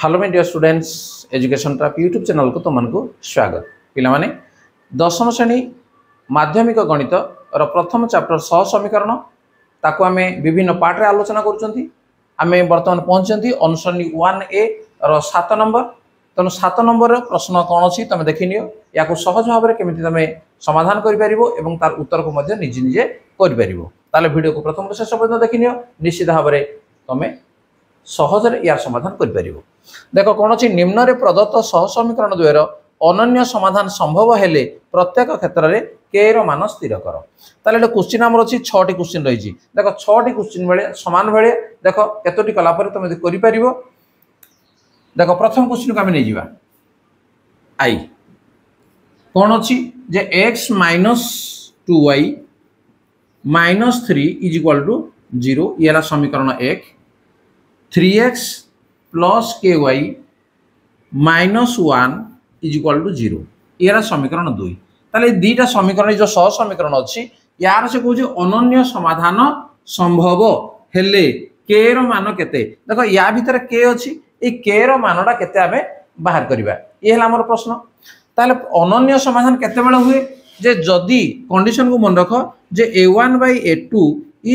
Hello my dear students education track YouTube channel को तुमको स्वागत पिला माने दशम श्रेणी माध्यमिक गणित रो प्रथम चैप्टर सह समीकरण ताको आमे विभिन्न पार्ट रे आलोचना करूछंती आमे वर्तमान पहुंचंती अनुसरणी 1A रो 7 नंबर तनो 7 नंबर प्रश्न कोन अछि तमे देखिनियो याको सहज भाव रे केमिति तमे समाधान करि परिबो एवं तार उत्तर को मध्ये निजे निजे करि परिबो ताले वीडियो को प्रथम से शेष पर्यंत देखिनियो निश्चित भाव रे तमे सहज रे यार समाधान करि परिबो। देखो कौन अच्छी निम्न रे प्रदत्त सह समीकरण द्वयर अनन्य समाधान संभव हेले प्रत्येक क्षेत्र में के रो मान स्थिर कर ताले क्वेश्चन आमर अच्छी 6टी क्वेश्चन रही देखो 6टी क्वेश्चन बेले समान बेले देखो केतोटी कला पर तुम करि परिबो। देखो प्रथम क्वेश्चन को आम नहीं जीवा आई कौन अच्छी जे x - 2y - 3 is equal to 0 ये समीकरण 1 3x plus ky -1 is equal to 0 यार समीकरण 2 ताले दीटा समीकरण जो सह समीकरण अच्छी यार से कहूँ अनन्य समाधान संभव हेले के रो मान केते देखो या भीतर के अच्छी ए के रो मानटा केते आमे बाहर करबा ये हला हमर प्रश्न ताले अनन्य समाधान केते बेला हुए जे जदी कंडीशन को मन रखो जे a1/a2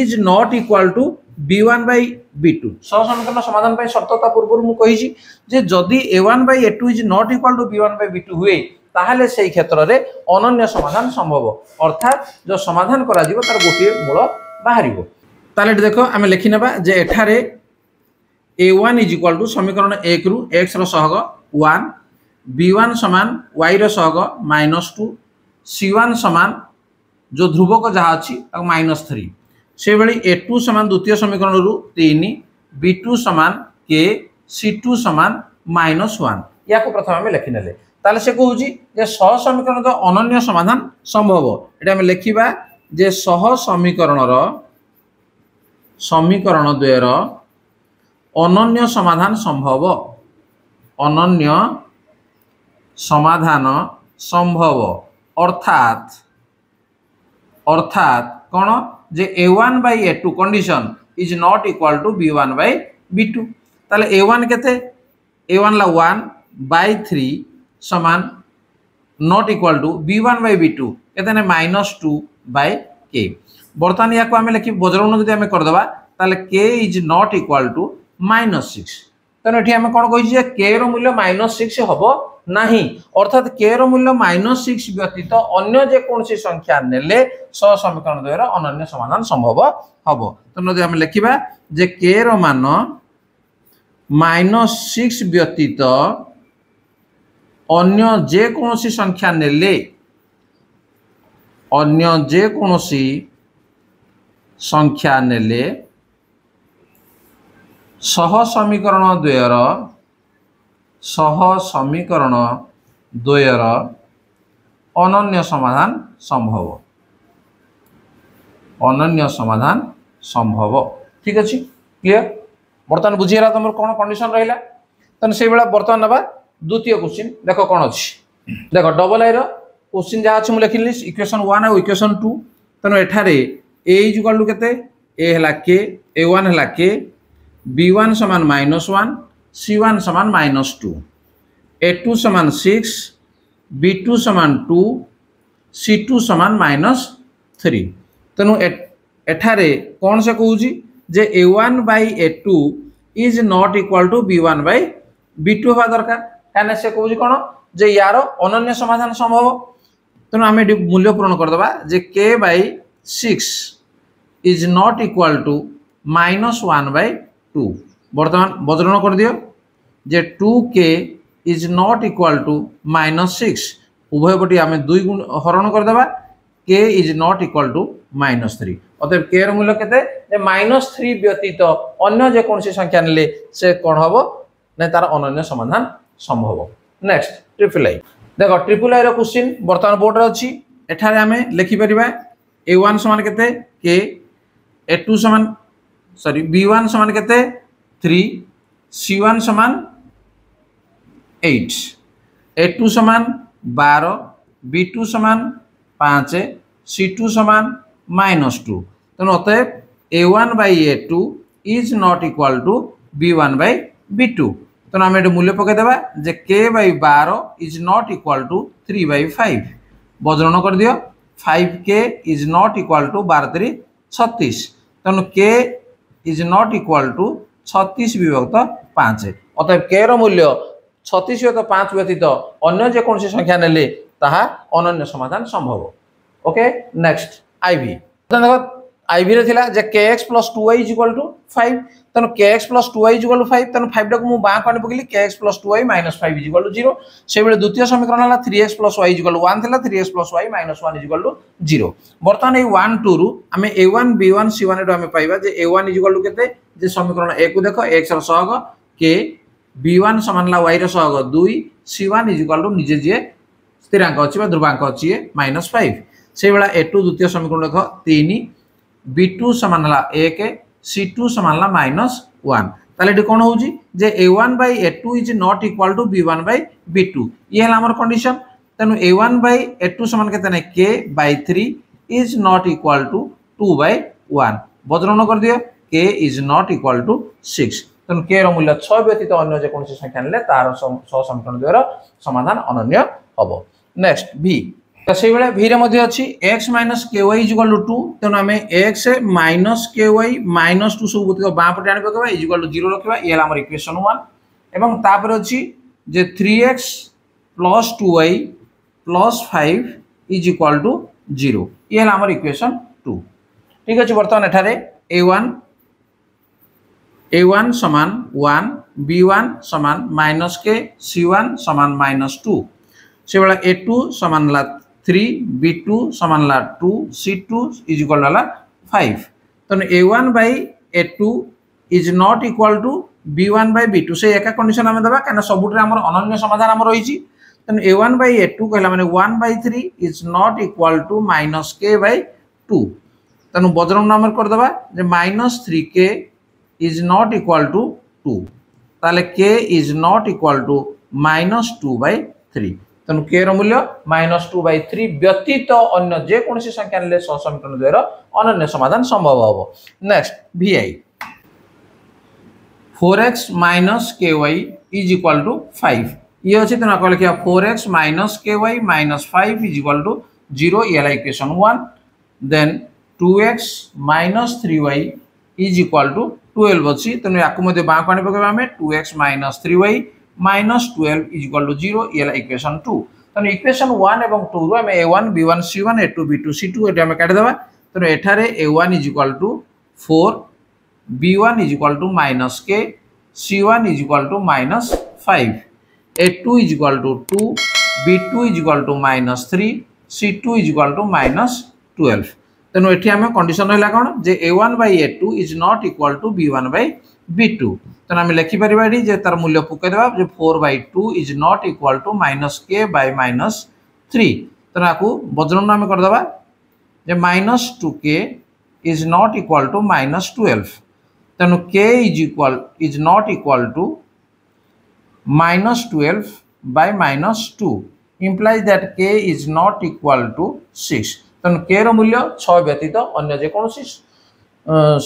is not equal to b1/b2 सह समीकरण समाधान पे शर्तता पूर्व मु कहि जे जदी a1/a2 is not equal to b1/b2 हुए ताहले सेही क्षेत्र रे अनन्य समाधान संभव अर्थात जो समाधान करा जिवो तार गोटे मूल बाहरिबो ताले देखो आमे लिखि नेबा जे एठारे a1 इज इक्वल टू समीकरण 1 रु x रो सहग 1 b1 समान y रो सहग -2 c1 समान जो ध्रुवक जहा अछि -3 से बेली a2 समान द्वितीय समीकरण रु 3 b2 समान k c2 समान -1 या को प्रथम हम लिखि नेले ताले से कहूजी जे सह समीकरण तो अनन्य समाधान संभव एटा हम लिखिबा जे सह समीकरण रो समीकरण द्वयर अनन्य समाधान संभव अनन्य समाधान संभव अर्थात अर्थात कौन जे a1/a2 condition is not equal to b1/b2 ताले a1 केते a1 ला 1/3 समान नॉट इक्वल टू b1/b2 केते ने -2/k बर्तमान या को हमें लिखि बज्रगुण जदि हमें कर दबा ताले k is not equal to -6 तने एठी हमें कोन कहि जे k रो मूल्य -6 हबो नहीं अर्थात k रो मूल्य -6 व्यतीत अन्य जे कोनसी संख्या नेले सह समीकरण द्वारा अनन्य समाधान संभव हबो तने जदि हम लिखिबा जे k रो मान -6 व्यतीत अन्य जे कोनसी संख्या नेले अन्य जे कोनसी संख्या नेले सह समीकरण द्वयर अनन्य समाधान संभव अनन्य समाधान संभव ठीक अच्छे क्लियर बर्तमान बुझीगला तुम कौन कंडीशन रहा तेना से भाया बर्तमान ना द्वितीय क्वेश्चन देख कौन अच्छी देख डबल आई क्वेश्चन जहाँ अच्छे मुझे लिखिली इक्वेशन 1 और इक्वेशन 2 तेना एठारे a इज इक्वल टू केते a है k a1 है k b1 समान -1 c1 समान -2 a2 समान 6 b2 समान 2 c2 समान -3 तेणु एठारे कौन से कहूँ जे a1/a2 is not equal to b1/b2 हवा दरकार कहना से कहूँ कौन जे यार अनन्य समाधान संभव तेणु आम मूल्य पूरण करदे जे k/6 is not equal to -1/2 बर्तमान बज्रगुण कर दियो जे 2k is not equal to -6 उभय पटी आम 2 गुण हरण करदे k is not equal to -3 अतएव k रो मूल्य केते जे -3 व्यतीत अन्य जे कोनसी संख्या नेले से कोन हबो ने तार अनन्य समाधान संभव। नेक्स्ट ट्रिपल आई देखो ट्रिपल आई रो क्वेश्चन वर्तमान बोर्ड रे अछि एठारे आमे लिखि परिबा a1 समान केते k a2 समान सॉरी b1 समान केते 3 c1 समान 8 a2 समान 12 b2 समान 5 c2 समान -2 तेणु अतएव a1/a2 is not equal to b1/b2 तेणु आम ये मूल्य पकईदेवा जे k / 12 is not equal to 3/5 बज्रण कर दियो 5k is not equal to 12 3 36 तेणु k is not equal to 36 विभक्त 5 अतएव k रो मूल्य 36 विभक्त 5 व्यतीत अन्य जेकोसी संख्या नेले ताहा अनन्य समाधान संभव। ओके नेक्स्ट आईवी देखो आईवी रे थिला जे kx + 2y = 5 तनो kx + 2y = 5 तनो 5 टाको मु बा काने पकली kx + 2y - 5 = 0 से बेले द्वितीय समीकरण हला 3x + y = 1 थिला 3x + y - 1 = 0 वर्तमान ए 1 2 रु हमें a1 b1 c1 एटो हमें पाइबा जे a1 = केते जे समीकरण a को देखो x रो सहग k b1 समान ला y रो सहग 2 c1 = निजे जे स्थिरांक अछि बा ध्रुवांक अछि -5 से बेला a2 द्वितीय समीकरण देखो 3 b2 समान ला 1 c2 समान ला -1 ताले एटी कोन होउची जे a1 / a2 is not equal to b1 / b2 ये हला हमर कंडीशन तनु a1 / a2 समान केते नै k/3 is not equal to 2/1 बज्रण कर दियो k is not equal to 6 तनु k रो मूल्य 6 व्यतीत अन्य जे कोनसी संख्या नेले तार समीकरण द्वारा समाधान अनन्य हबो। नेक्स्ट b तो से बेले v रे मध्ये अछि x - ky = 2 तेनु हमें x - ky - 2 सब बुत बा पटे आनि पकबा = 0 रखबा ये हमर इक्वेशन 1 एवं तापर अछि जे 3x + 2y + 5 = 0 ये हमर इक्वेशन 2 ठीक अछि। वर्तमान एठारे a1 समान 1 b1 समान -k c1 समान -2 से बेला a2 समान ला 3 b2 समान ला 2 c2 = 5 तने a1 / a2 is not equal to b1 / b2 से एका कंडीशन हम दबा काना सबुटरे हमर अनन्य समाधान हम रहिछि तने a1 / a2 कहला माने 1/3 is not equal to -k/2 तने बज्रम नंबर कर दबा जे -3k is not equal to 2 ताले k is not equal to -2/3 तनु k रो मूल्य -2/3 व्यतीत अन्य जे कोनसी संख्या ले समीकरण द्वारा अनन्य समाधान संभव होबो। नेक्स्ट vi 4x - ky = 5 ये अछि तना कहले कि 4x - ky - 5 = 0 ये इक्वेशन 1 देन 2x - 3y = 12 अछि तनु याकु मध्ये बा पानी पकेबा हमें 2x - 3y - 12 = 0 ये इक्वेशन 2 तनु इक्वेशन 1 एवं 2 रु हमें a1 b1 c1 a2 b2 c2 एटा हमें काट देबा तनु एठारे a1 = 4 b1 = -k c1 = -5 a2 = 2 b2 = -3 c2 = -12 तेनु एठी हमें कंडीशन हैला कोन जे a1 / a2 is not equal to b1 / b2 तेनु हम लिखि परिबा एठी जे तार मूल्य पके देबा जे 4/2 is not equal to -k / -3 तेनु आकू बज्रन हम कर देबा जे -2k is not equal to -12 तेनु k is not equal to -12 / -2 implies that k is not equal to 6 तेणु k रो मूल्य 6 व्यतीत अन्य जे कोनसी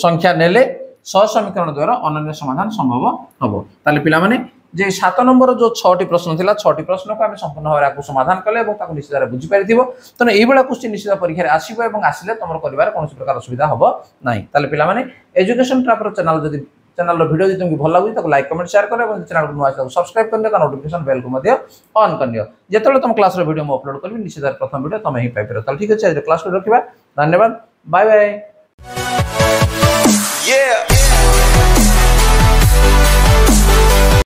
संख्या नेले समीकरण द्वारा अनन्य समाधान संभव हबो। ताले पिला माने जे 7 नंबर जो 6टी प्रश्न थिला 6टी प्रश्न को हम संपूर्ण भाव आकु समाधान कले एवं ताकु निश्चित भाव बुझि परिथिबो तेणु एई बेला क्वेश्चन निश्चित परीक्षा रे आसीबो एवं आसिले तमर करिवार कोनसी प्रकार असुविधा हबो नाही। ताले पिला माने एजुकेशन ट्रैपर चैनल जदि चैनल रो वीडियो जदि तुमको भल लागुई ताकु लाइक कमेंट शेयर करो एवं चैनल को नुआ ताकु सब्सक्राइब करने का नोटिफिकेशन बेल को मध्य ऑन करनियो जेतले तुम क्लास रो वीडियो म अपलोड करबी निश्चित प्रथम वीडियो तमे ही पाइ परत। ठीक अछि आज क्लास को रखिबा धन्यवाद बाय बाय।